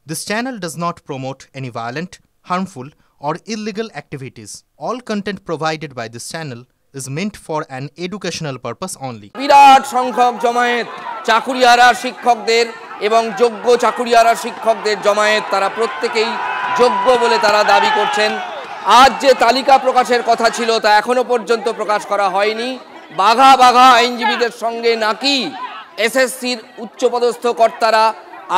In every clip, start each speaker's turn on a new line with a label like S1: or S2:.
S1: This channel does not promote any violent, harmful, or illegal activities. All content provided by this channel is meant for an educational purpose only.
S2: বিরাট সংখ্যক জমায়েত চাকুরিয়ারা শিক্ষকদের এবং যোগ্য চাকুরিয়ারা শিক্ষকদের জমায়েত, তারা প্রত্যেকেই যোগ্য বলে তারা দাবি করছেন। আজ যে তালিকা প্রকাশের কথা ছিল তা এখনো পর্যন্ত প্রকাশ করা হয়নি। বাঘা বাঘা আইনজীবীদের সঙ্গে নাকি এসএসসির উচ্চপদস্থ কর্তারা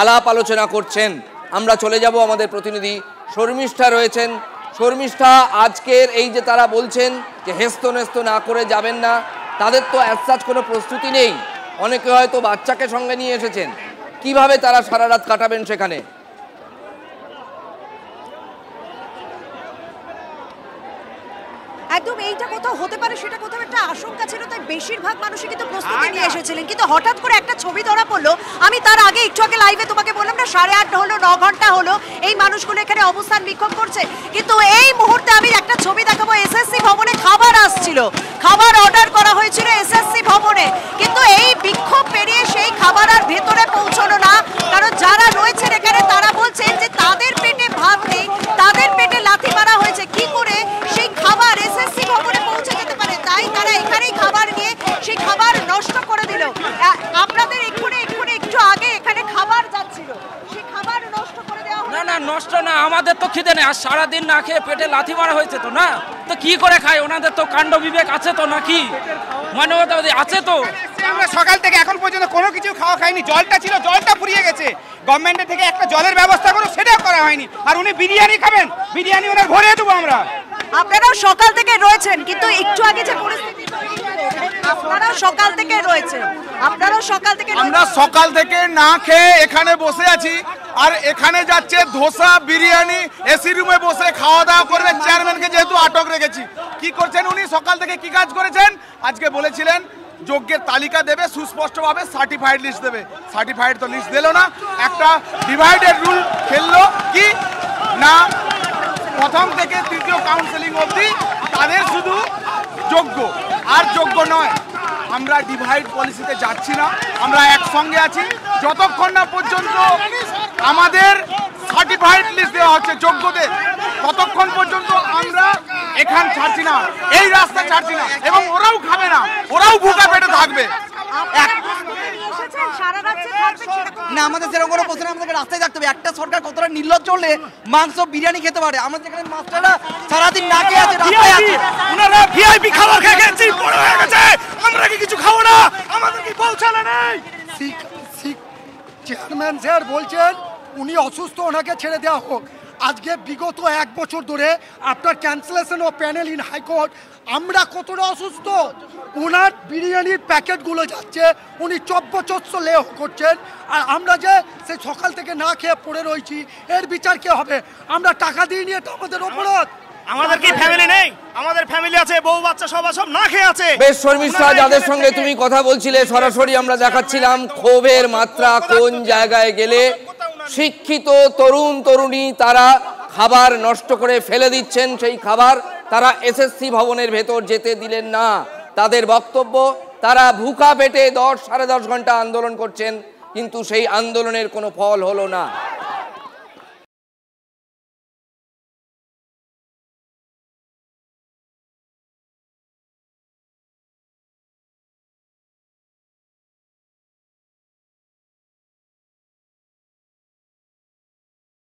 S2: আলাপ আলোচনা করছেন। আমরা চলে যাব, আমাদের প্রতিনিধি শর্মিষ্ঠা রয়েছেন। শর্মিষ্ঠা, আজকের এই যে তারা বলছেন যে হেস্তনেস্ত না করে যাবেন না, তাদের তো অ্যাজ কোনো প্রস্তুতি নেই। অনেকে হয়তো বাচ্চাকে সঙ্গে নিয়ে এসেছেন, কিভাবে তারা সারা রাত কাটাবেন সেখানে?
S3: একদম এইটা কোথাও হতে পারে, সেটা কোথাও একটা আশঙ্কা ছিল, তাই বেশিরভাগ মানুষই কিন্তু প্রস্তুতি নিয়ে এসেছিলেন। কিন্তু হঠাৎ করে একটা ছবি ধরা পড়লো। আমি তার আগে একটু আগে লাইভে তোমাকে বললাম না, 8:30 হলো, 9 ঘন্টা হলো এই মানুষগুলো এখানে অবস্থান বিক্ষোভ করছে। কিন্তু এই মুহূর্তে আমি একটা ছবি দেখাবো, এসএসসি ভবনে খাবার আসছিল, খাবার অর্ডার করা হয়েছিল এসএসসি ভবনে, কিন্তু এই বিক্ষোভ পেরিয়ে সেই খাবার আর ভেতরে পৌঁছলো না। কারণ যারা রয়েছেন এখানে তারা বলছেন যে তাদের পেটে ভাত নেই, তাদের পেটে লাথি মারা হয়েছে। কি করে সেই খাবার এসএসসি ভবনে পৌঁছে যেতে পারে, তাই তারা এখানেই খাবার নিয়ে সেই খাবার নষ্ট করে দিল। আপনাদের একটু আগে এখানে খাবার যাচ্ছিল, সেই খাবার নষ্ট করে দেওয়া হলো।
S4: না নষ্ট না, আমাদের তো খিদে নেই, আর সারাদিন না খেয়ে পেটে লাথি মারা হয়েছে তো না, তো কি করে খায়? ওনাদের তো কাণ্ড বিবেক আছে তো নাকি, মানবতা আছে তো?
S5: আমরা সকাল থেকে এখন পর্যন্ত কোনো কিছু খাওয়া খাইনি। জলটা ছিল, জলটা ফুরিয়ে গেছে। গভর্নমেন্টের থেকে একটা জলের ব্যবস্থা করো, সেটাও করা হয়নি। আর উনি বিরিয়ানি খাবেন, বিরিয়ানি ওনার ভরে দেবো আমরা।
S3: আপনারাও সকাল থেকে রয়েছেন, কিন্তু একটু আগে যে পরিস্থিতি, আপনারাও সকাল থেকে রয়েছেন, আমরা
S6: সকাল থেকে না খেয়ে এখানে বসে আছি। আর এখানে যাচ্ছে ধোসা, বিরিয়ানি, এসি রুমে বসে খাওয়া দাওয়া করবে। চেয়ারম্যানকে যেহেতু আটক রেখেছি, কি করছেন উনি? সকাল থেকে কি কাজ করেছেন? আজকে বলেছিলেন যোগ্যের তালিকা দেবে, সুস্পষ্টভাবে সার্টিফাইড লিস্ট দেবে। সার্টিফাইড তো লিস্ট দিল না, একটা ডিভাইডেড রুল খেললো। কি না, প্রথম থেকে তৃতীয় কাউন্সেলিং অবধি তাদের শুধু যোগ্য আর যোগ্য নয়। আমরা ডিভাইড পলিসিতে যাচ্ছি না, আমরা একসঙ্গে আছি। যতক্ষণ না পর্যন্ত আমাদের সার্টিফাইড লিস্ট দেওয়া হচ্ছে যোগ্যদের, ততক্ষণ পর্যন্ত আমরা এখান ছাড়ছি না, এই রাস্তা ছাড়ছি না। এবং ওরাও খাবে না, ওরাও ভুকা পেটে থাকবে।
S7: না, আমাদের সেরকম কোনো প্রশ্ন, আমাদেরকে রাস্তায় থাকতে হবে। একটা সরকার কতটা নির্লজ্জ হলে মাংস বিরিয়ানি খেতে পারে? আমাদের এখানে মাস্টাররা সারাদিন না খেয়ে আছে, রাস্তায় আছে।
S6: ওনারা ভিআইপি খাবার খেয়ে গেছে, বড় হয়ে গেছে। আমরা কি কিছু খাবো না? আমাদের কি পৌঁছানো নেই?
S8: চেয়ারম্যান স্যার বলছেন উনি অসুস্থ, ওনাকে ছেড়ে দেওয়া হোক। আজকে বিগত 1 বছর ধরে আপনার ক্যান্সেলেশন ও প্যানেল ইন হাইকোর্ট, আমরা কতটা অসুস্থ। ওনার বিরিয়ানির প্যাকেটগুলো যাচ্ছে, উনি চব্বচস্য লেহ করছেন, আর আমরা যে সে সকাল থেকে না খেয়ে পড়ে রয়েছি, এর বিচার কে হবে? আমরা টাকা দিয়ে নিয়ে তো আমাদের অপরাধ।
S6: আমাদের কি ফ্যামিলি নেই? আমাদের ফ্যামিলি আছে, বউ বাচ্চা সব না খেয়ে আছে।
S2: বেশ শর্মিষ্ঠা, যাদের সঙ্গে তুমি কথা বলছিলে সরাসরি আমরা দেখাচ্ছিলাম ক্ষোভের মাত্রা কোন জায়গায় গেলে। শিক্ষিত তরুণ তরুণী তারা খাবার নষ্ট করে ফেলে দিচ্ছেন, সেই খাবার তারা এসএসসি ভবনের ভেতর যেতে দিলেন না। তাদের বক্তব্য, তারা ভুকা পেটে 10 সাড়ে 10 ঘন্টা আন্দোলন করছেন, কিন্তু সেই আন্দোলনের কোনো ফল হলো না।